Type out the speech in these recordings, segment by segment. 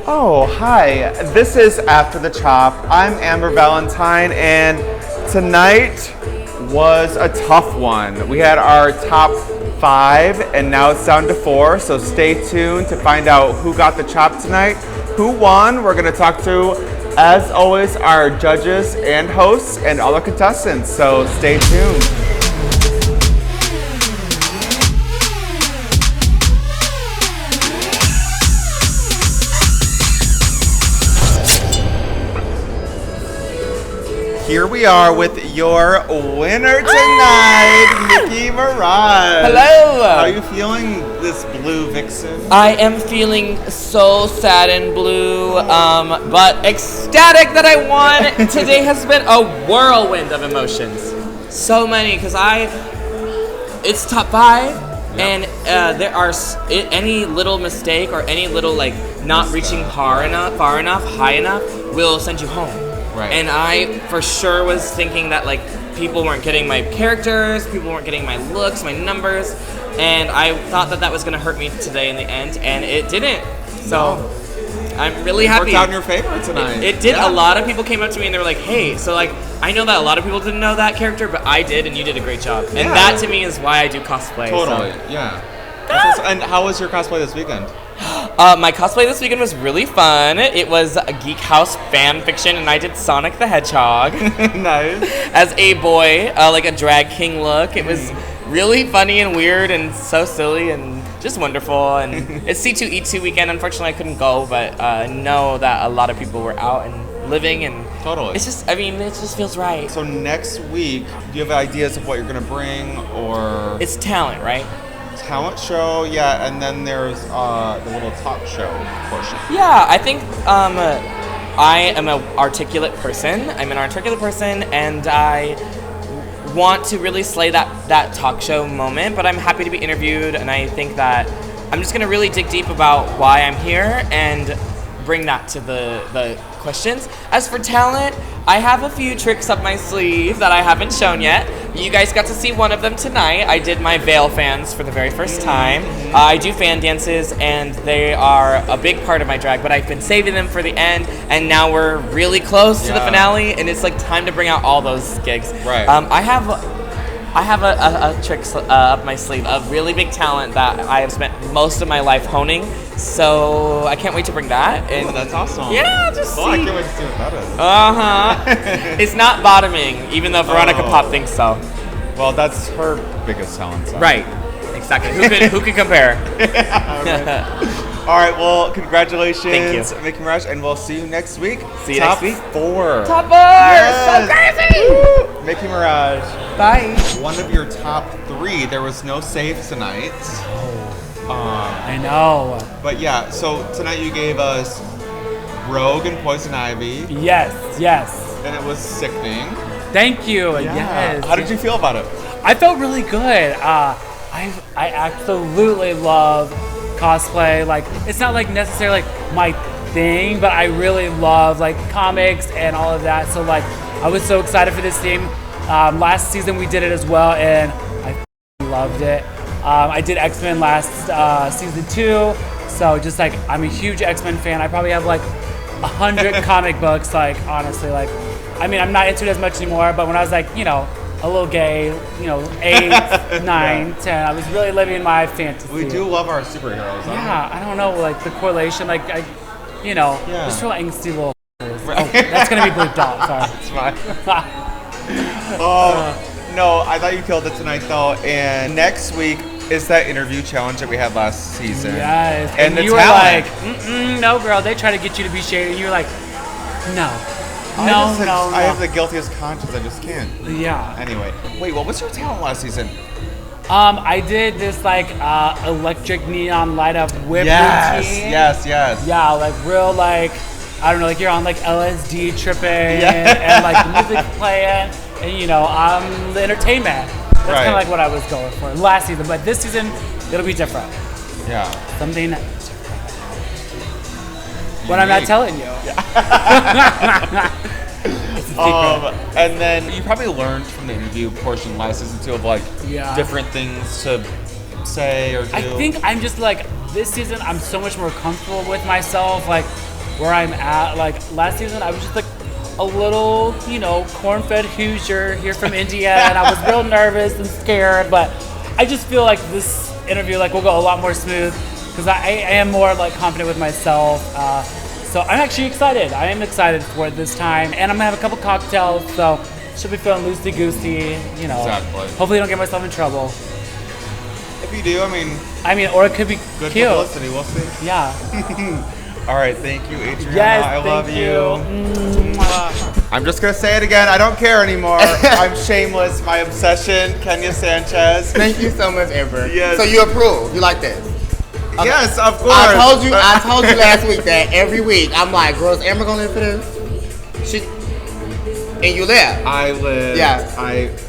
Oh, hi. This is After the Chop. I'm Amber Valentine, and tonight was a tough one. We had our top 5, and now it's down to 4, so stay tuned to find out who got the chop tonight, who won. We're going to talk to, as always, our judges and hosts and all the contestants, so stay tuned. Here we are with your winner tonight, Nikki Mirage. Hello. How are you feeling this blue vixen? I am feeling so sad and blue, but ecstatic that I won. Today has been a whirlwind of emotions. So many, because it's top 5, and there are any little mistake or any little not reaching far enough, high enough will send you home. Right. And I for sure was thinking that people weren't getting my characters, people weren't getting my looks, my numbers, and I thought that was going to hurt me today in the end, and it didn't. So I'm really happy. It worked out in your favor tonight. It did. Yeah. A lot of people came up to me and they were like, "Hey," so I know that a lot of people didn't know that character, but I did, and you did a great job. And that to me is why I do cosplay. Totally. So. Yeah. And how was your cosplay this weekend? My cosplay this weekend was really fun. It was a Geek House fan fiction, and I did Sonic the Hedgehog. Nice. As a boy, like a drag king look. It was really funny and weird and so silly and just wonderful. And it's C2E2 weekend. Unfortunately, I couldn't go, but I know that a lot of people were out and living, and totally. It's just, it just feels right. So next week, do you have ideas of what you're going to bring, or? It's talent, right? Talent show, yeah, and then there's the little talk show portion. Yeah, I think I am an articulate person. I'm an articulate person, and I want to really slay that talk show moment, but I'm happy to be interviewed, and I think that I'm just going to really dig deep about why I'm here and bring that to the questions. As for talent, I have a few tricks up my sleeve that I haven't shown yet. You guys got to see one of them tonight. I did my veil fans for the very first time. I do fan dances, and they are a big part of my drag, but I've been saving them for the end, and now we're really close to the finale, and it's time to bring out all those gigs. Right. I have a trick up my sleeve of really big talent that I have spent most of my life honing. So I can't wait to bring that. And that's awesome. Yeah, just see. I can't wait to see what that is. It's not bottoming, even though Veronica Pop thinks so. Well, that's her biggest talent. So. Right. Exactly. Who could compare? All right. Well, congratulations, Thank you, Mickey Mirage, and we'll see you next week. See you Top next week. 4. Top 4. Yes. So crazy. Woo! Mickey Mirage. Bye. One of your top 3. There was no save tonight. I know. But yeah, so tonight you gave us Rogue and Poison Ivy. Yes. And it was sickening. Thank you. Yeah. Yes. How did you feel about it? I felt really good. I absolutely love cosplay. It's not necessarily my thing, but I really love comics and all of that. So I was so excited for this theme. Last season we did it as well, and I loved it. I did X-Men last season 2, so just I'm a huge X-Men fan. I probably have 100 comic books. Honestly, I'm not into it as much anymore. But when I was a little gay, 8, 9, 10, I was really living in my fantasy. We do love our superheroes. Yeah, I don't know, the correlation, just real angsty little. Oh, that's gonna be bleeped out. Sorry. That's fine. No, I thought you killed it tonight, though. And next week is that interview challenge that we had last season. Yes. And you talent. were like, no, girl. They try to get you to be shady. And you were like, no. I have the guiltiest conscience. I just can't. Yeah. Anyway, wait. What was your talent last season? I did this electric neon light up whip routine. Yes. Yeah, real I don't know, you're on LSD tripping and the music playing. And I'm the entertainment. That's kind of what I was going for last season. But this season, it'll be different. Yeah. Something different. What I'm not telling you. It's a secret. And then you probably learned from the interview portion last season too of different things to say or do. I think I'm just this season I'm so much more comfortable with myself, like where I'm at. Like last season I was just like a little, you know, corn-fed Hoosier here from Indiana, and I was real nervous and scared, but I just feel like this interview like will go a lot more smooth because I am more like confident with myself. So I'm actually excited. I am excited for it this time, and I'm gonna have a couple cocktails, so should be feeling loosey-goosey, you know. Exactly. Hopefully I don't get myself in trouble. If you do, I mean, or it could be good cute. publicity, we'll see. Yeah. All right, thank you, Adriana. Yes, I love thank you. I'm just gonna say it again. I don't care anymore. I'm shameless. My obsession, Kenya Sanchez. Thank you so much, Amber. Yes. So you approve? You like this? Okay. Yes, of course. I told you last week that every week I'm like, girl, is Amber gonna live for this? And you live. I live. Yeah.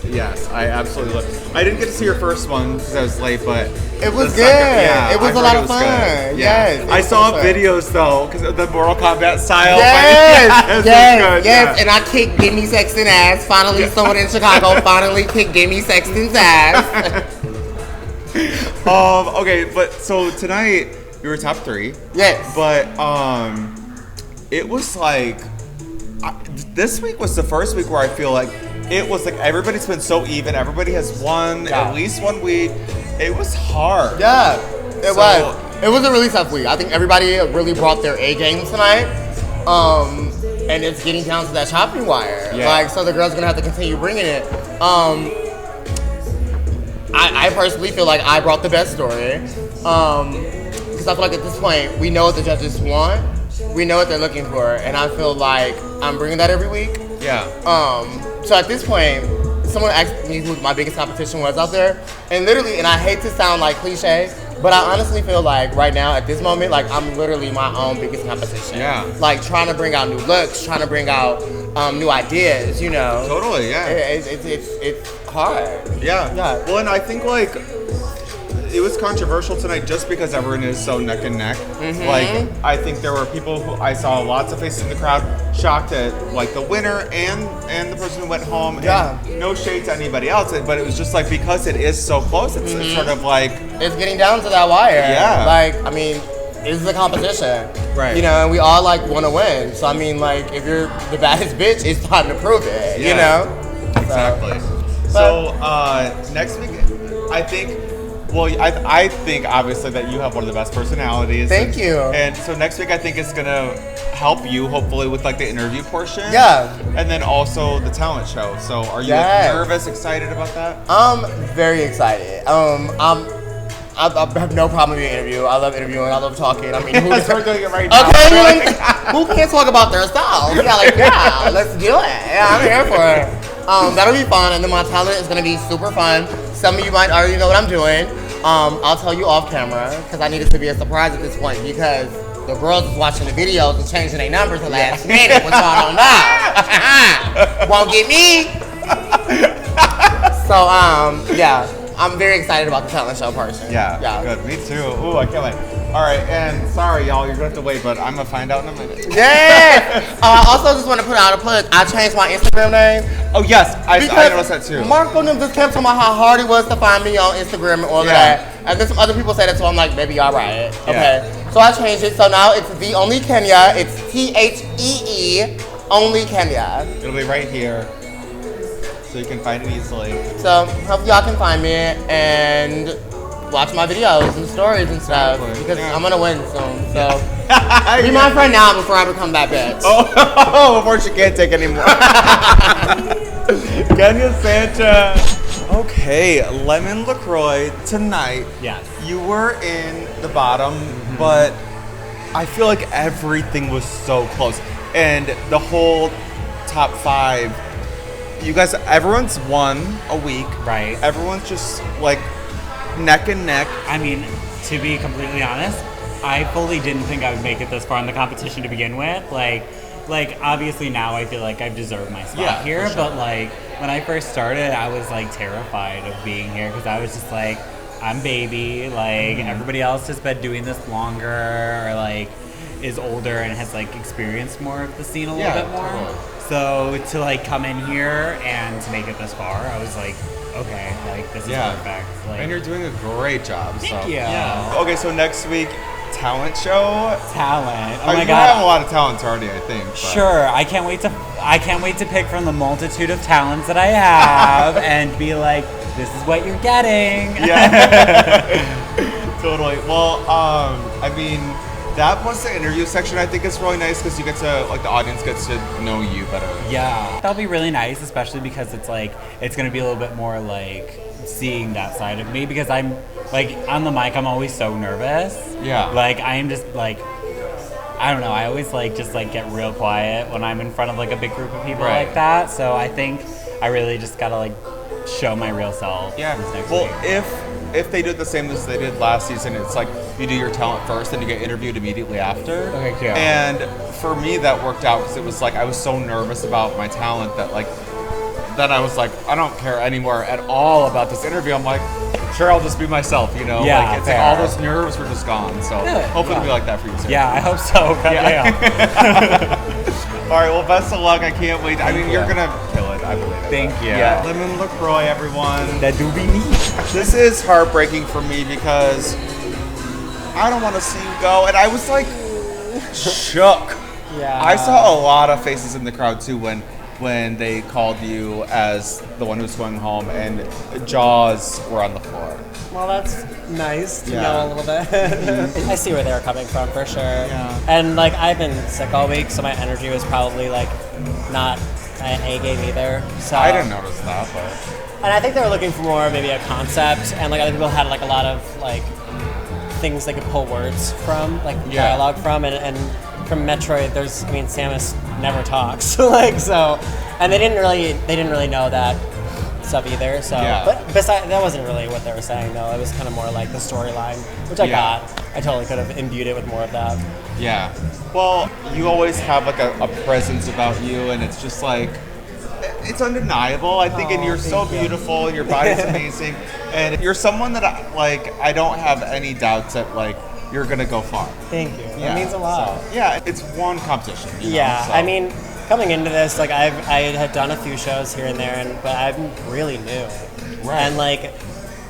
Yes, I absolutely live. I didn't get to see your first one because I was late, but it was the good. second- It was I a heard lot it of was fun. good. Yes. I saw videos though because of the Mortal Kombat style. Yes, Yes, yes. And I kicked Gimme Sexton ass. Finally, someone in Chicago finally kicked Gimme Sexton's ass. Okay, but so tonight you were top 3. Yes. But it was like this week was the first week where I feel like it was like everybody's been so even. Everybody has won at least one week. It was hard. Yeah, it was. It was a really tough week. I think everybody really brought their A game tonight. And it's getting down to that chopping wire. Yeah. Like, so the girls gonna have to continue bringing it. I personally feel like I brought the best story. Because I feel like at this point, we know what the judges want. We know what they're looking for. And I feel like I'm bringing that every week. Yeah. So at this point, someone asked me who my biggest competition was out there. And literally, and I hate to sound like cliche, but I honestly feel like right now, at this moment, like I'm literally my own biggest competition. Yeah. Like trying to bring out new looks, trying to bring out new ideas, you know. Totally, yeah. It's hard. Yeah. Yeah. Well, and I think like it was controversial tonight just because everyone is so neck and neck. Mm-hmm. Like I think there were people who I saw lots of faces in the crowd shocked at like the winner and the person who went home. Yeah. And no shade to anybody else, but it was just like because it is so close, it's sort of like It's getting down to that wire. Yeah. Like, I mean, this is a competition. Right. You know, and we all like want to win. So I mean, like, if you're the baddest bitch, it's time to prove it. Yeah. You know. Exactly. So next week, I think. Well, I think obviously that you have one of the best personalities. Thank you. And so next week I think it's gonna help you hopefully with like the interview portion. Yeah. And then also the talent show. So are you Yes. nervous, excited about that? I'm very excited. I have no problem with the interview. I love interviewing. I love talking. I mean, We're doing it right now. okay, who can't talk about their style? Yeah, like, yeah, let's do it. Yeah, I'm here for it. That'll be fun, and then my talent is gonna be super fun. Some of you might already know what I'm doing. I'll tell you off camera because I need it to be a surprise at this point because the girls is watching the videos and changing their numbers the last minute, which y'all don't know. Won't get me. So yeah. I'm very excited about the talent show person. Yeah. Good. Me too. Ooh, I can't wait. All right, and sorry, y'all, you're gonna have to wait, but I'm gonna find out in a minute. Yeah. I also just want to put out a plug. I changed my Instagram name. Oh yes, I noticed that too. Mark Williams just kept talking about how hard it was to find me on Instagram and all of that. And then some other people said it, so I'm like, baby, y'all right. Okay. So I changed it. So now it's The Only Kenya. It's THEE Only Kenya. It'll be right here, so you can find it easily. So hope y'all can find me and watch my videos and stories and stuff because I'm gonna win soon. So be my friend now before I become that bitch. Oh, before she can't take anymore. Kenya Sanchez. Okay, Lemon LaCroix tonight. Yes. You were in the bottom, but I feel like everything was so close, and the whole top 5. You guys, everyone's won a week. Right. Everyone's just like neck and neck. I mean, to be completely honest, I fully didn't think I would make it this far in the competition to begin with. Like obviously now I feel like I've deserved my spot here, for sure. but like when I first started, I was like terrified of being here because I was just like, I'm baby, like everybody else has been doing this longer or like is older and has like experienced more of the scene a little bit more. Totally. So to like come in here and to make it this far, I was like, okay, like this is perfect. Like, And you're doing a great job. Thank you. Yeah. Okay, so next week, talent show. Talent. Oh I my mean, god. You have a lot of talents already, I think. But. Sure. I can't wait to pick from the multitude of talents that I have and be like, this is what you're getting. Yeah. Totally. Well, I mean, that plus the interview section, I think is really nice because you get to, like, the audience gets to know you better. Yeah. That'll be really nice, especially because it's like, it's going to be a little bit more like seeing that side of me because I'm, like, on the mic, I'm always so nervous. Yeah. Like, I am just, like, I don't know, I always, like, just, like, get real quiet when I'm in front of, like, a big group of people like that. So I think I really just got to, like, show my real self this next week. If they did the same as they did last season, it's like you do your talent first and you get interviewed immediately after. Okay, cool. And for me, that worked out because it was like I was so nervous about my talent that like, then I was like, I don't care anymore at all about this interview. I'm like, sure, I'll just be myself, you know? Yeah, like, it's like all those nerves were just gone. So hopefully it'll be like that for you too. Yeah, I hope so. Yeah. All right, well, best of luck. I can't wait. I mean, you're going to kill it. I believe it. Thank you. Yeah, Lemon LaCroix, everyone. That do be me. This is heartbreaking for me because I don't want to see you go. And I was like shook. Yeah. I saw a lot of faces in the crowd too when they called you as the one who's going home and jaws were on the floor. Well, that's nice to Yeah. know a little bit. I see where they're coming from for sure. Yeah. And like I've been sick all week, so my energy was probably like not an A game either. So I didn't notice that, but And I think they were looking for more maybe a concept, and like other people had like a lot of like things they could pull words from, like dialogue from, and from Metroid, there's Samus never talks, like so, and they didn't really know that stuff either. So, but besides, that wasn't really what they were saying though. It was kind of more like the storyline, which I got. I totally could have imbued it with more of that. Yeah. Well, you always have like a presence about you, and it's just like, it's undeniable, I think, and you're so beautiful, and your body's amazing, and you're someone that I don't have any doubts that like you're gonna go far. Thank you. That means a lot. So, yeah, it's one competition. You know, Yeah, so. I mean, coming into this, like I had done a few shows here and there, but I'm really new. Right. And like,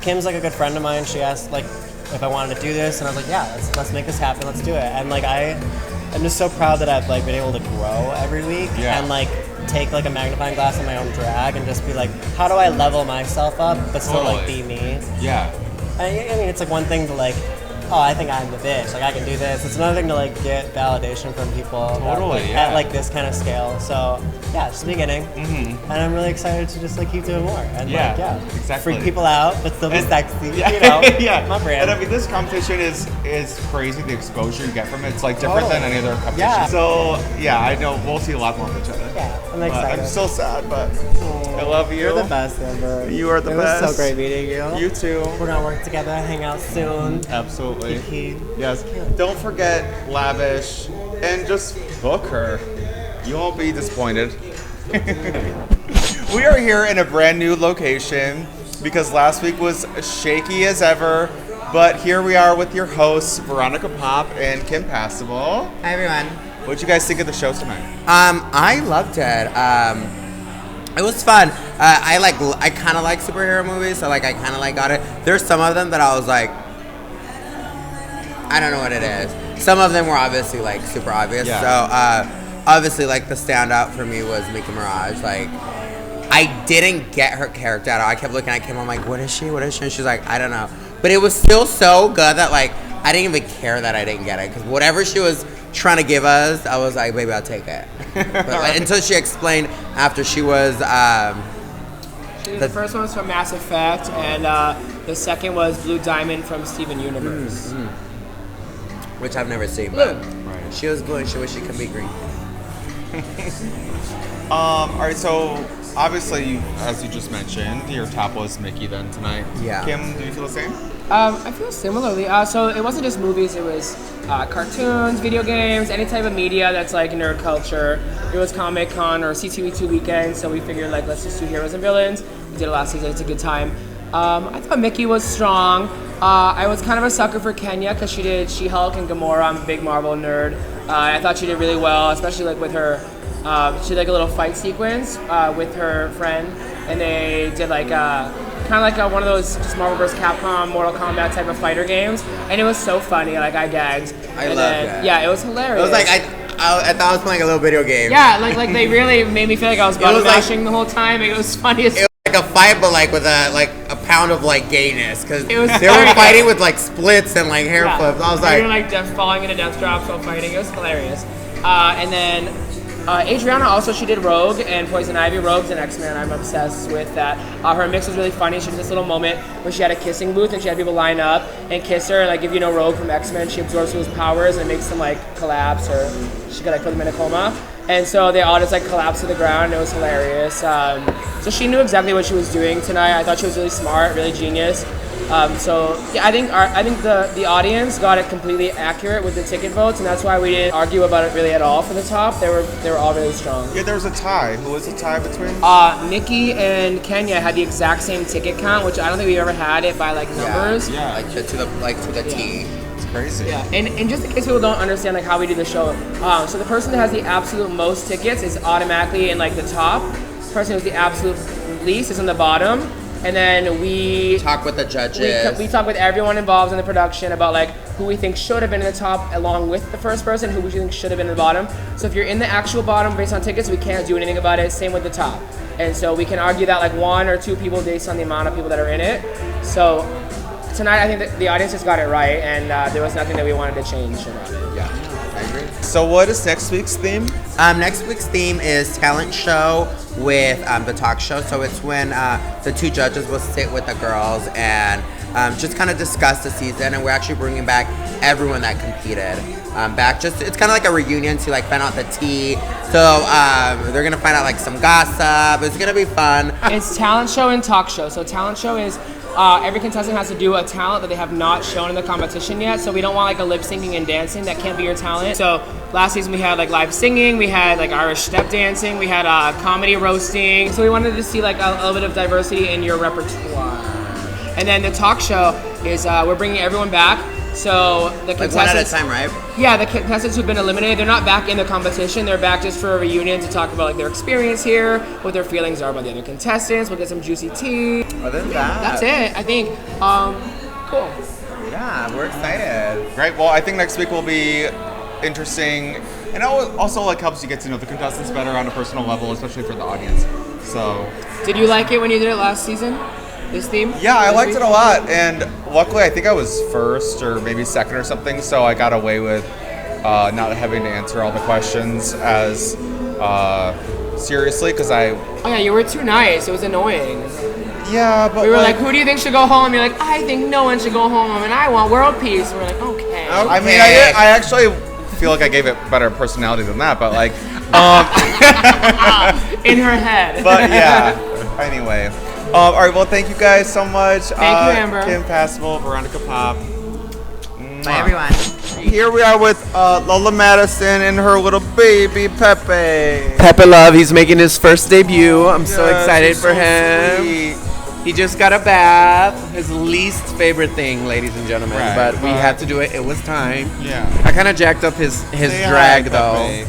Kim's like a good friend of mine. She asked like if I wanted to do this, and I was like, yeah, let's make this happen. Let's do it. And like I'm just so proud that I've like been able to grow every week and like take like a magnifying glass on my own drag and just be like, how do I level myself up but still like be me? Yeah. I mean, it's like one thing to like, oh, I think I'm the bitch, like I can do this. It's another thing to like get validation from people at like this kind of scale. So yeah, it's the beginning, and I'm really excited to just like keep doing more and freak people out, but still be sexy. You know, my brand. And I mean, this competition is crazy. The exposure you get from it, it's like different than any other competition. Yeah. So yeah, I know we'll see a lot more of each other. Yeah, I'm excited. I'm still sad, but I love you. You're the best, Amber. You are the best. It was so great meeting you. You too. We're gonna work together, hang out soon. Absolutely. Kiki. Yes. Don't forget Lavish and just book her. You won't be disappointed. We are here in a brand new location because last week was shaky as ever, but here we are with your hosts, Veronica Pop and Kim Passable. Hi everyone. What'd you guys think of the show tonight? I loved it. It was fun. I kind of like superhero movies, so like I kind of like got it. There's some of them that I was like, I don't know what it is. Some of them were obviously like super obvious. Yeah. So obviously like the standout for me was Nicki Minaj. Like I didn't get her character at all. I kept looking at Kim. I'm like, what is she? What is she? And she's like, I don't know. But it was still so good that like I didn't even care that I didn't get it, because whatever she was trying to give us, I was like, baby, I'll take it. But like, until she explained after she was. The first one was from Mass Effect, and the second was Blue Diamond from Steven Universe. Which I've never seen, but she was blue and she wished she could be green. All right, so obviously, as you just mentioned, your top was Mickey then tonight. Yeah. Kim, do you feel the same? I feel similarly. So it wasn't just movies, it was cartoons, video games, any type of media that's like nerd culture. It was Comic-Con or C2E2 weekend, so we figured like let's just do heroes and villains. We did it last season, it's a good time. I thought Mickey was strong. I was kind of a sucker for Kenya because she did She-Hulk and Gamora. I'm a big Marvel nerd. I thought she did really well, especially like with her She did like a little fight sequence with her friend, and they did like kind of like one of those just Marvel vs. Capcom, Mortal Kombat type of fighter games, and it was so funny. Like I gagged. I loved it. Yeah, it was hilarious. It was like I thought I was playing a little video game. Yeah, like they really made me feel like I was button was like- mashing the whole time. It was funny as It was like a fight, but like with a pound of like gayness, because It was they were very fighting with like splits and like hair flips. I was we were like, like falling into death drops while fighting. It was hilarious. And then Adriana also, she did Rogue and Poison Ivy. Rogue's an X-Men. I'm obsessed with that. Her mix was really funny. She did this little moment where she had a kissing booth and she had people line up and kiss her. And like if you know Rogue from X-Men, she absorbs people's powers and it makes them like collapse, or she could like put them in a coma. And so they all just like collapsed to the ground. And it was hilarious. So she knew exactly what she was doing tonight. I thought she was really smart, really genius. So yeah, I think the audience got it completely accurate with the ticket votes, and that's why we didn't argue about it really at all for the top. They were all really strong. Yeah, there was a tie. Who was the tie between? Nikki and Kenya had the exact same ticket count, which I don't think we ever had it by like numbers. Yeah. like to the T. It's crazy. Yeah, and just in case people don't understand like how we do the show, so the person that has the absolute most tickets is automatically in like the top. The person who's the absolute least is in the bottom, and then we Talk with the judges. we talk with everyone involved in the production about like who we think should have been in the top along with the first person, who we think should have been in the bottom. So if you're in the actual bottom based on tickets, we can't do anything about it. Same with the top. And so we can argue that like one or two people based on the amount of people that are in it. So tonight I think that the audience just got it right, and there was nothing that we wanted to change about it. Yeah, I agree. So what is next week's theme? Next week's theme is talent show with the talk show. So it's when the two judges will sit with the girls and just kind of discuss the season. And we're actually bringing back everyone that competed back. Just it's kind of like a reunion to like find out the tea. So they're gonna find out like some gossip. It's gonna be fun. It's talent show and talk show. So talent show is every contestant has to do a talent that they have not shown in the competition yet. So we don't want like a lip syncing and dancing. That can't be your talent. So last season we had like live singing, we had like Irish step dancing, we had comedy roasting. So we wanted to see like a little bit of diversity in your repertoire. And then the talk show is we're bringing everyone back. So the Like contestants, one at a time, right? yeah, the contestants who've been eliminated, they're not back in the competition. They're back just for a reunion to talk about like their experience here, what their feelings are about the other contestants. We'll get some juicy tea. Other than that, That's it, I think. Cool. Yeah, we're excited. Great. Well, I think next week will be interesting, and it also like helps you get to know the contestants better on a personal level, especially for the audience. So Did you like it when you did it last season? This theme? yeah, I liked it a lot, and luckily I think I was first or maybe second or something, so I got away with not having to answer all the questions as seriously because Oh yeah, you were too nice. It was annoying. yeah, but We were like, who do you think should go home? You're like, I think no one should go home, and I want world peace. And we're like, okay. I mean, I actually feel like I gave it better personality than that, but like, In her head. but yeah. Anyway, all right. Well, thank you guys so much. Thank you, Amber. Kim Passable, Veronica Pop. Bye, everyone. Here we are with Lola Madison and her little baby Pepe. Pepe Love, he's making his first debut. I'm so Yes, excited he's for so him. sweet. He just got a bath. His least favorite thing, ladies and gentlemen. Right, but we but- had to do it. It was time. Yeah. I kind of jacked up his Say drag hi, though.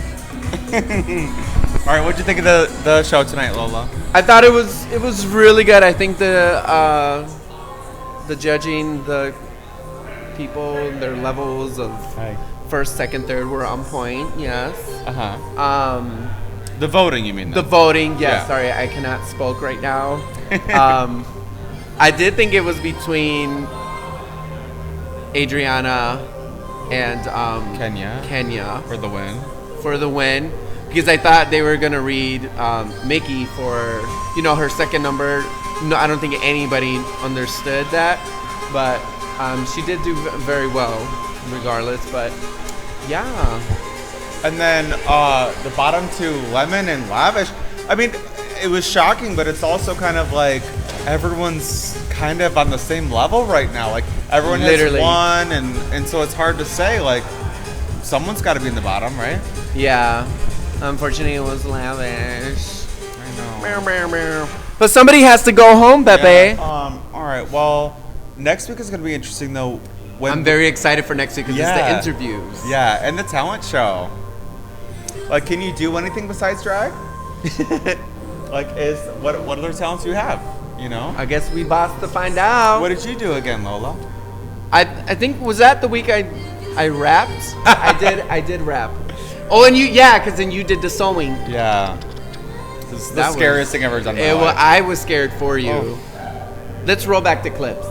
Pepe. All right, what'd you think of the show tonight, Lola? I thought it was really good. I think the judging, the people, their levels of first, second, third were on point. Yes. The voting, you mean? The voting, yes. Yeah. Sorry, I cannot spoke right now. I did think it was between Adriana and Kenya for the win. for the win, because I thought they were gonna read Mickey for her second number. No, I don't think anybody understood that, but she did do very well, regardless. But yeah. And then the bottom two, Lemon and Lavish. I mean, it was shocking, but it's also kind of like everyone's kind of on the same level right now. Like everyone Literally. has one, and so it's hard to say. Like someone's got to be in the bottom, right? Yeah. Unfortunately, it was Lavish. I know. Meow, meow, meow. But somebody has to go home, Pepe. Yeah, all right. Well, next week is going to be interesting, though. I'm very excited for next week because it's the interviews. Yeah, and the talent show. Like, can you do anything besides drag? Like, what other talents do you have? You know? I guess we boss to find out. What did you do again, Lola? I think, was that the week I rapped? I did rap. Oh, and because then you did the sewing. Yeah. This is the That scariest thing I've ever done in my Well, life. I was scared for you. Oh. Let's roll back the clips.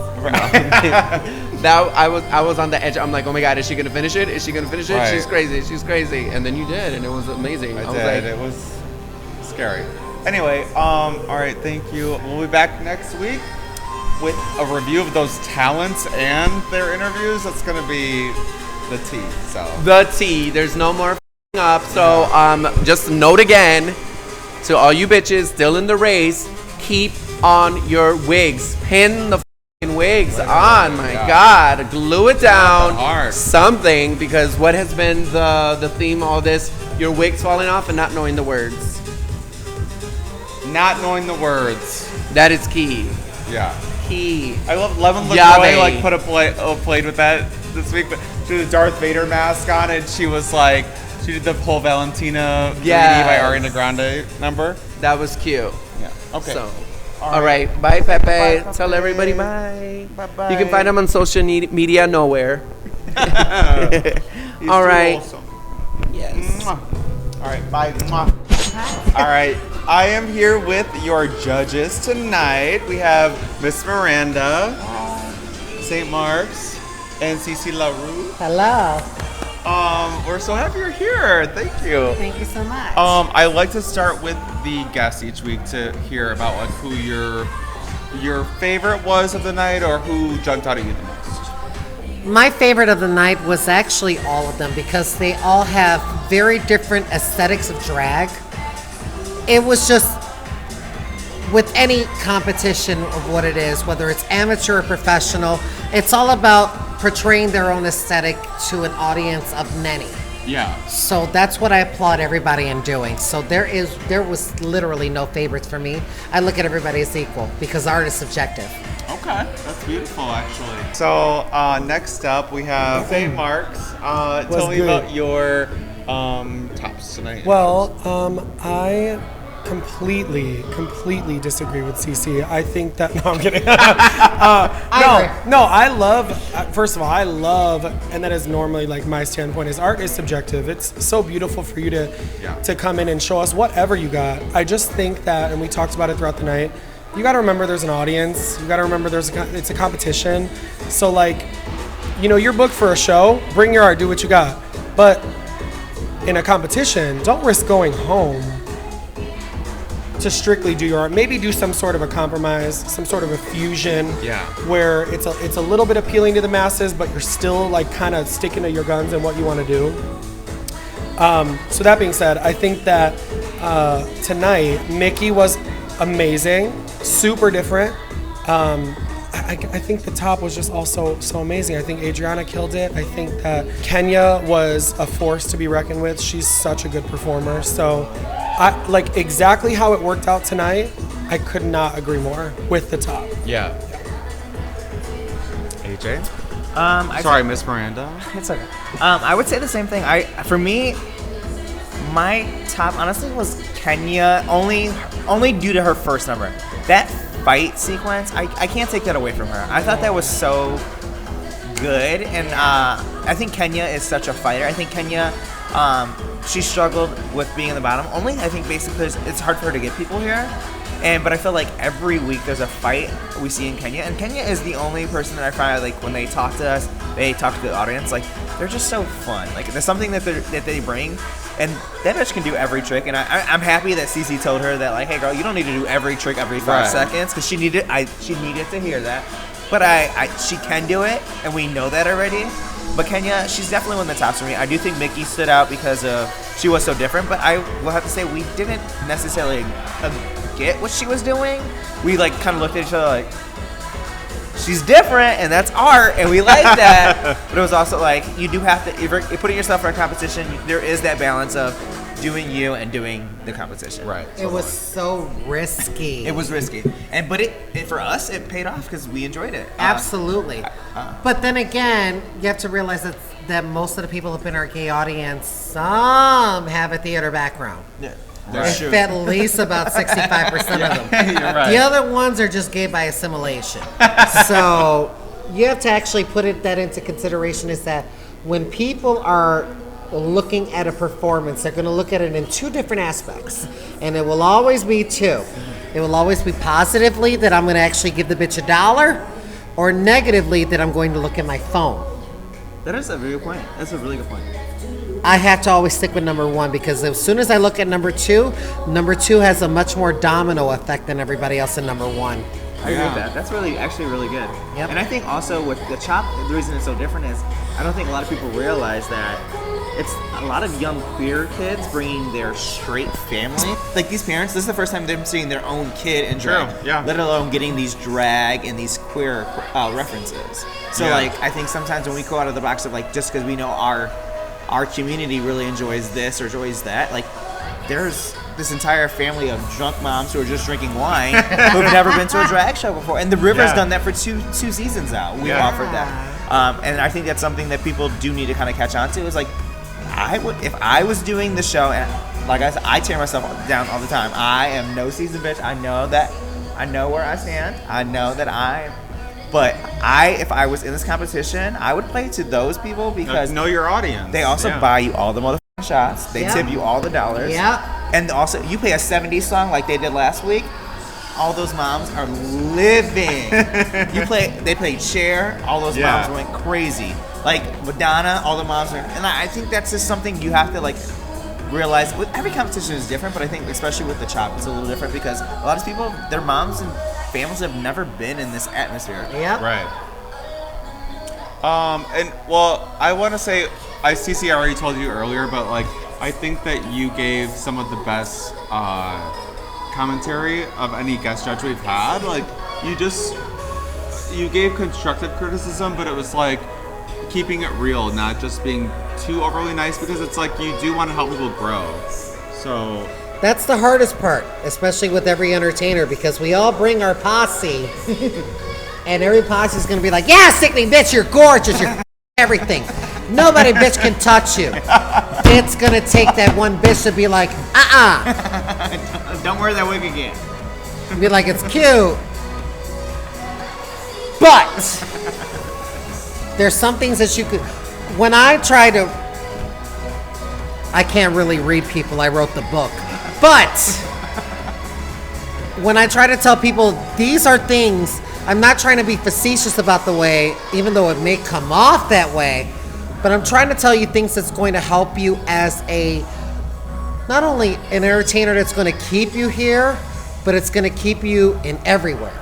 That I was on the edge. I'm like, oh my god, is she gonna finish it? Is she gonna finish it? Right. She's crazy. And then you did, and it was amazing. I was did. like, It was scary. Anyway, all right, thank you. We'll be back next week with a review of those talents and their interviews. That's gonna be the tea. So the tea. There's no more f***ing up. So just note again to all you bitches still in the race, keep on your wigs. Pin the f***ing wigs on. My God, glue it down. Hard. Something, because what has been the theme all this? Your wigs falling off and not knowing the words. not knowing the words. That is key. Yeah. Key. I love Lemon Yahweh. LaCroix, like put a played with that this week, but she had a Darth Vader mask on, and she was like, she did the whole Valentina 3D by Ariana Grande number. That was cute. Yeah. Okay. So, all right. Bye, Pepe. Tell everybody bye. Bye-bye. You can find him on social media nowhere. He's All too right. wholesome. Yes. Mwah. All right. Bye. Mwah. All right. I am here with your judges tonight. We have Miss Miranda, St. Mark's, and Cece LaRue. Hello. We're so happy you're here. Thank you. Thank you so much. I like to start with the guests each week to hear about like who your favorite was of the night or who jumped out at you the most. My favorite of the night was actually all of them because they all have very different aesthetics of drag. It was just, with any competition of what it is, whether it's amateur or professional, it's all about portraying their own aesthetic to an audience of many. Yeah. So that's what I applaud everybody in doing. So there was literally no favorites for me. I look at everybody as equal because art is subjective. Okay, that's beautiful actually. So next up we have St. Mark's. Tell me good? about your tops tonight. Well, I completely disagree with CC. I think that, no, I'm kidding. I love, first of all, I love, and that is normally like my standpoint, is art is subjective. It's so beautiful for you to come in and show us whatever you got. I just think that, and we talked about it throughout the night, you got to remember there's an audience. You got to remember it's a competition. So like, you know, you're booked for a show, bring your art, do what you got. But in a competition, don't risk going home to strictly do your art. Maybe do some sort of a compromise, some sort of a fusion, where it's a little bit appealing to the masses, but you're still like kind of sticking to your guns and what you want to do. So that being said, I think that tonight Mickey was amazing, super different. I think the top was just also so amazing. I think Adriana killed it. I think that Kenya was a force to be reckoned with. She's such a good performer. So I like exactly how it worked out tonight. I could not agree more with the top. Yeah. AJ? Sorry, Miss Miranda. It's okay. I would say the same thing. For me, my top honestly was Kenya, only due to her first number. That fight sequence, I can't take that away from her. I thought that was so good, and I think Kenya is such a fighter. I think Kenya, she struggled with being in the bottom. Only I think basically because it's hard for her to get people here. But I feel like every week there's a fight we see in Kenya, and Kenya is the only person that I find like when they talk to us, they talk to the audience, like they're just so fun. Like there's something that they bring, and that bitch can do every trick. And I'm happy that Cece told her that like, hey girl, you don't need to do every trick every 5 seconds, because she needed to hear that. But she can do it, and we know that already. But Kenya, she's definitely one of the tops for me. I do think Mickey stood out because she was so different, but I will have to say we didn't necessarily get what she was doing. We like kind of looked at each other like, she's different and that's art and we like that. But it was also like, you do have to, if you're putting yourself in a competition, there is that balance of doing you and doing the competition. Right. It was so risky. It was risky, but it for us it paid off because we enjoyed it. Absolutely. But then again, you have to realize that that most of the people up in our gay audience, some have a theater background. Yeah. If at least about 65% of them. You're right. The other ones are just gay by assimilation. So you have to actually that into consideration is that when people are looking at a performance, they're going to look at it in two different aspects. And it will always be two. It will always be positively that I'm going to actually give the bitch $1, or negatively that I'm going to look at my phone. That is a really good point. That's a really good point. I have to always stick with number one because as soon as I look at number two has a much more domino effect than everybody else in number one. I agree with that. That's actually really good. Yep. And I think also with the chop, the reason it's so different is I don't think a lot of people realize that it's a lot of young queer kids bringing their straight family. Like these parents, this is the first time they're seeing their own kid in drag. True, yeah. Let alone getting these drag and these queer references. So Yeah. like I think sometimes when we go out of the box of like just because we know our community really enjoys this or enjoys that, like there's this entire family of drunk moms who are just drinking wine who've never been to a drag show before. And the River's done that for two seasons now. We've offered that. And I think that's something that people do need to kind of catch on to is like, if I was doing the show, and like I said, I tear myself down all the time. I am no seasoned bitch. I know where I stand. I know that but if I was in this competition, I would play to those people because know your audience. they also buy you all the motherfucking shots. They tip you all the dollars. Yeah. And also, you play a 70s song like they did last week, all those moms are living. They played Cher, all those moms went crazy. Like Madonna, all the moms are, and I think that's just something you have to like realize. With every competition is different, but I think especially with the chop, it's a little different because a lot of people, their moms and families have never been in this atmosphere. Yep. Right. And well, I want to say, CC already told you earlier, but like, I think that you gave some of the best commentary of any guest judge we've had. Like, you gave constructive criticism, but it was like keeping it real, not just being too overly nice, because it's like you do want to help people grow. So That's the hardest part, especially with every entertainer, because we all bring our posse, and every posse is going to be like, yeah, sickening bitch, you're gorgeous, you're everything. Nobody bitch can touch you. It's going to take that one bitch to be like, Don't wear that wig again. be like, it's cute. But there's some things that you could, when I try to, I can't really read people, I wrote the book. But when I try to tell people these are things, I'm not trying to be facetious about the way, even though it may come off that way, but I'm trying to tell you things that's going to help you as not only an entertainer that's going to keep you here, but it's going to keep you in everywhere.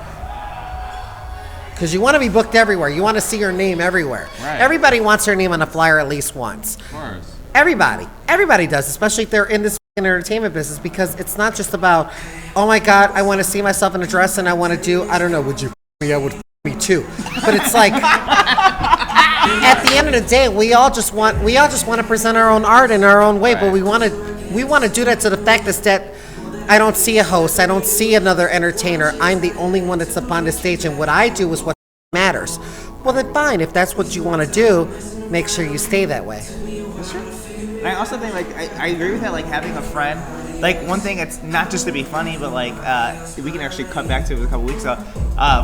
Because you want to be booked everywhere. You want to see your name everywhere. Right. Everybody wants their name on a flyer at least once. of course. Everybody does, especially if they're in this entertainment business, because it's not just about, oh my God, I want to see myself in a dress and I want to do, I don't know, would you me? I would me too. But it's like, at the end of the day, we all just want to present our own art in our own way, but we want to do that to the fact is that I don't see a host, I don't see another entertainer. I'm the only one that's up on the stage, and what I do is what matters. Well, then fine. If that's what you want to do, make sure you stay that way. And I also think, like, I agree with that, like, having a friend. Like, one thing, it's not just to be funny, but, like, we can actually cut back to it a couple weeks ago.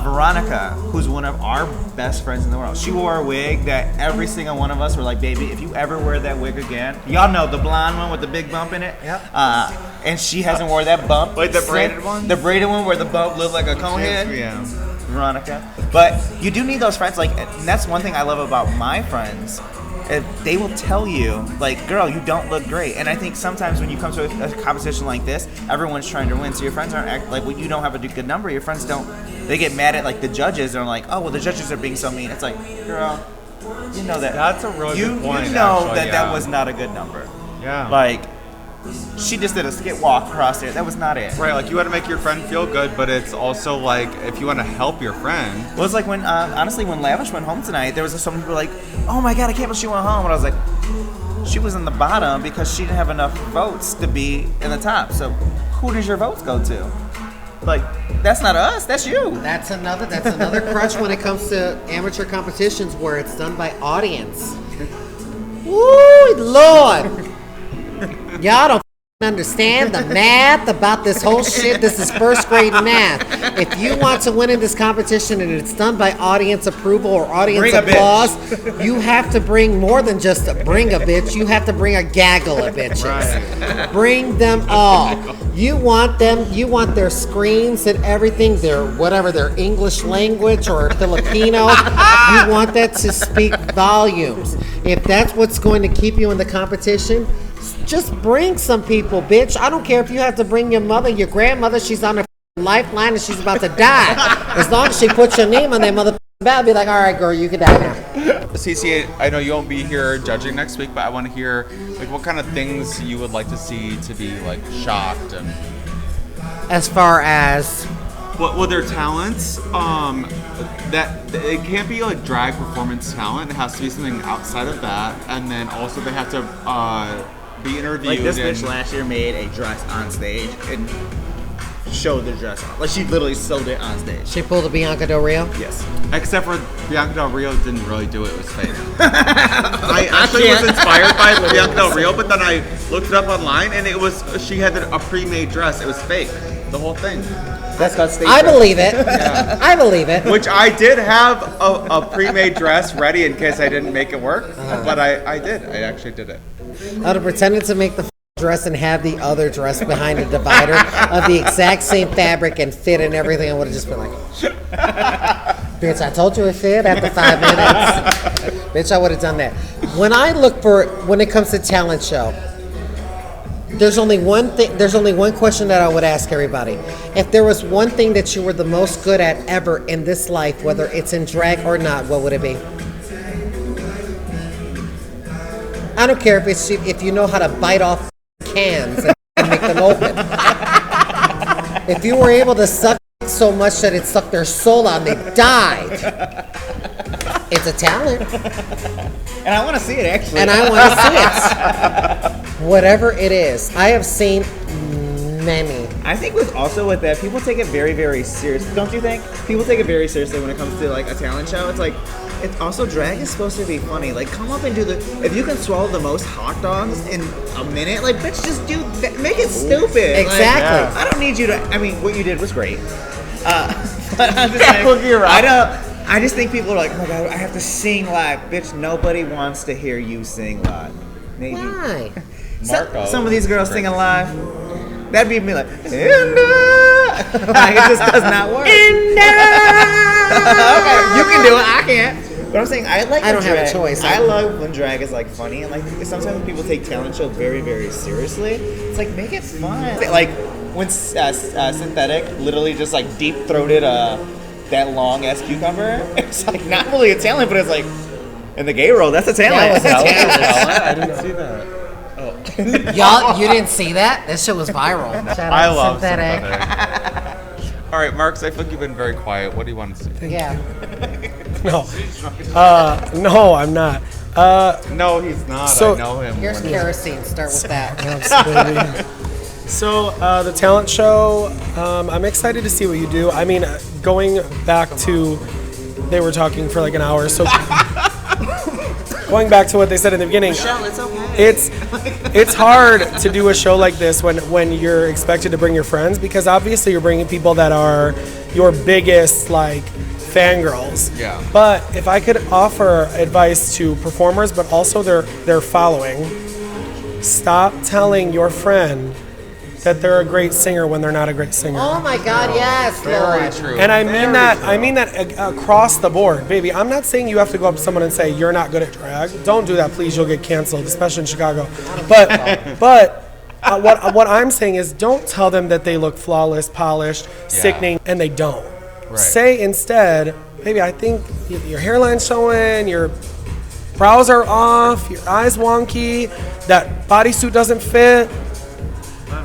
Veronica, who's one of our best friends in the world, she wore a wig that every single one of us were like, baby, if you ever wear that wig again, y'all know the blonde one with the big bump in it? Yep. And she hasn't wore that bump. Like the braided one? The braided one where the bump looked like a cone head? Yeah. Veronica. But you do need those friends, like, and that's one thing I love about my friends. They will tell you, like, girl, you don't look great. And I think sometimes when you come to a competition like this, everyone's trying to win. So your friends aren't like, when you don't have a good number, your friends don't, they get mad at, like, the judges. They're like, oh, well, the judges are being so mean. It's like, girl, you know that. That's a really good point, You know actually, that was not a good number. Yeah. Like, she just did a skit walk across there. That was not it. Right, like you want to make your friend feel good, but it's also like if you want to help your friend. Well, it's like when, honestly, when Lavish went home tonight, there was some people like, oh my God, I can't believe she went home. And I was like, she was in the bottom because she didn't have enough votes to be in the top. So who does your votes go to? Like, that's not us, that's you. That's another crutch when it comes to amateur competitions where it's done by audience. Woo, Lord. Y'all don't understand the math about this whole shit. This is first grade math. If you want to win in this competition and it's done by audience approval or audience applause, you have to bring more than just bring a bitch. You have to bring a gaggle of bitches. Right. Bring them all. You want their screens and everything, their English language or Filipino. You want that to speak volumes. If that's what's going to keep you in the competition, just bring some people, bitch. I don't care if you have to bring your mother, your grandmother. She's on her lifeline and she's about to die. As long as she puts your name on that mother ballot, be like, all right, girl, you can die now. CC, I know you won't be here judging next week, but I want to hear like what kind of things you would like to see to be like shocked and. As far as. Well, their talents, that it can't be like drag performance talent. It has to be something outside of that, and then also they have to be interviewed. Like this bitch last year made a dress on stage and showed the dress on. Like she literally sewed it on stage. She pulled a Bianca Del Rio? Yes. Except for Bianca Del Rio didn't really do it. It was fake. I actually was inspired by Bianca Del Rio, but then I looked it up online and she had a pre-made dress. It was fake. The whole thing. That's called stage. I believe it. Yeah. I believe it. Which I did have a pre-made dress ready in case I didn't make it work, but I did. I actually did it. I would have pretended to make the dress and have the other dress behind the divider of the exact same fabric and fit and everything. I would have just been like, bitch, I told you it fit after 5 minutes. Bitch, I would have done that. When it comes to talent show, there's only one question that I would ask everybody. If there was one thing that you were the most good at ever in this life, whether it's in drag or not, what would it be? I don't care if you know how to bite off cans and make them open. If you were able to suck so much that it sucked their soul out and they died, it's a talent. And I want to see it, actually. And I want to see it. Whatever it is. I have seen many. I think with that, people take it very, very seriously. Don't you think? People take it very seriously when it comes to like a talent show. It's like, it's also drag is supposed to be funny. Like, come up and do if you can swallow the most hot dogs in a minute, like, bitch, just make it stupid. Exactly. Like, I don't need you to. I mean, what you did was great. But I'm just saying, you're right. I just think people are like, oh my god, I have to sing live, bitch. Nobody wants to hear you sing live. Maybe. Why? Some of these girls singing live, that'd be me like, like it just does not work. Okay, you can do it, I can't. But I'm saying I don't have a choice. I love when drag is like funny and like sometimes when people take talent show very, very seriously, it's like make it fun. Like when Synthetic literally just like deep throated that long ass cucumber, it's like not really a talent, but it's like in the gay world, that's a talent. That was a talent. I didn't see that. Y'all, you didn't see that? That shit was viral. I love Synthetic. All right, Marks, I feel like you've been very quiet. What do you want to say? Yeah. No. No, I'm not. No, he's not. So, I know him. Here's kerosene. Start with that. So the talent show, I'm excited to see what you do. I mean, going back to, they were talking for like an hour, so going back to what they said in the beginning, Michelle, it's okay. It's hard to do a show like this when you're expected to bring your friends, because obviously you're bringing people that are your biggest like fangirls. Yeah. But if I could offer advice to performers, but also their following, stop telling your friend that they're a great singer when they're not a great singer. Oh my God, yes, Very Lord. true. And I mean that across the board, baby. I'm not saying you have to go up to someone and say you're not good at drag. Don't do that, please. You'll get canceled, especially in Chicago. But what I'm saying is, don't tell them that they look flawless, polished, sickening, and they don't. Right. Say instead, baby, I think your hairline's showing, your brows are off, your eyes wonky, that bodysuit doesn't fit.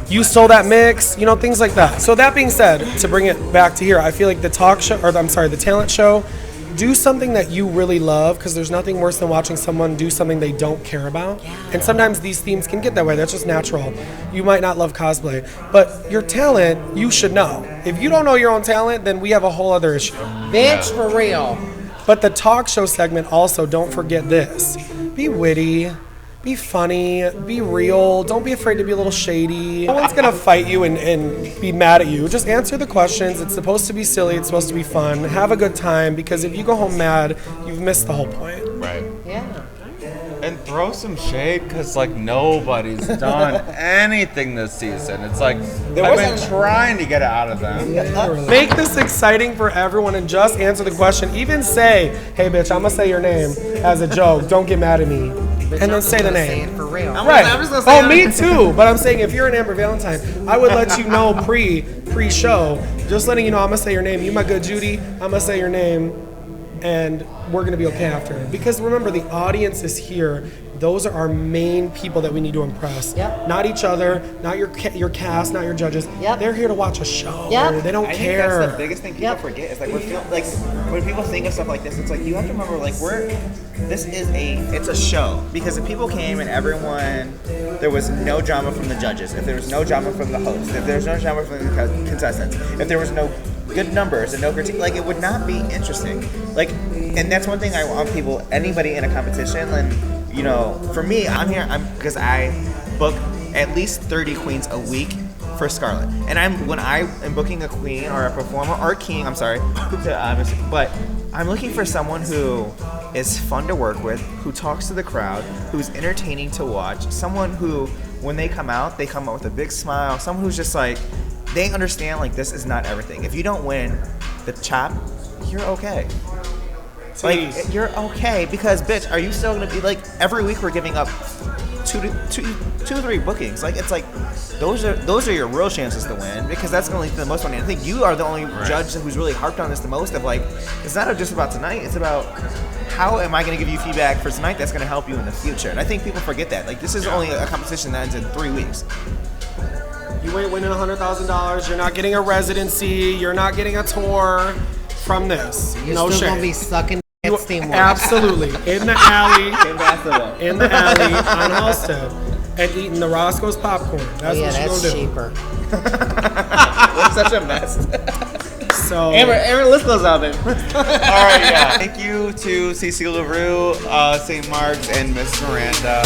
You stole that mix, things like that. So that being said, to bring it back to here, I feel like the talent show, do something that you really love, because there's nothing worse than watching someone do something they don't care about. Yeah. And sometimes these themes can get that way. That's just natural. You might not love cosplay, but your talent, you should know. If you don't know your own talent, then we have a whole other issue. Bitch, for real. But the talk show segment also, don't forget this. be witty, be funny, be real. Don't be afraid to be a little shady. No one's gonna fight you and be mad at you. Just answer the questions. It's supposed to be silly. It's supposed to be fun. Have a good time, because if you go home mad, you've missed the whole point. Right. Yeah. And throw some shade, because like nobody's done anything this season. It's like I've been trying to get it out of them. Make this exciting for everyone and just answer the question. Even say, hey bitch, I'm gonna say your name as a joke. Don't get mad at me. And then say the Say name. it for real. Right. I'm just gonna say Oh, me too. But I'm saying if you're an Amber Valentine, I would let you know pre-show. Just letting you know I'm gonna say your name. You my good Judy, I'm gonna say your name, and we're gonna be okay after. Because remember, the audience is here. Those are our main people that we need to impress. Yep. Not each other, not your cast, not your judges. Yep. They're here to watch a show. Yep. They don't I think care. that's the biggest thing people forget is like like when people think of stuff like this, it's like you have to remember like it's a show, because if people came and there was no drama from the judges, if there was no drama from the host, if there was no drama from the contestants, if there was no good numbers and no critique, like it would not be interesting. Like, and that's one thing I want people, anybody in a competition, and you know, for me, because I book at least 30 queens a week for Scarlet. And when I am booking a queen or a performer or a king, but I'm looking for someone who is fun to work with, who talks to the crowd, who's entertaining to watch, someone who, when they come out with a big smile, someone who's just like, they understand like this is not everything. If you don't win the chop, you're okay. Like, you're okay, because bitch, are you still gonna be like, every week we're giving up two to three bookings. Like, it's like those are your real chances to win, because that's gonna lead to the most money. I think you are the only judge who's really harped on this the most, of like, it's not just about tonight, it's about how am I gonna give you feedback for tonight that's gonna help you in the future. And I think people forget that. Like, this is only a competition that ends in 3 weeks. You ain't winning $100,000. You're not getting a residency. You're not getting a tour from this. You're no still shade. gonna be sucking at Steamworks. Absolutely. In the alley. On Halstead. And eating the Roscoe's popcorn. That's what you're that's gonna do. cheaper. It's such a mess. So Amber, let's close out, baby. All right, yeah. Thank you to Cecile LaRue, St. Mark's, and Miss Miranda.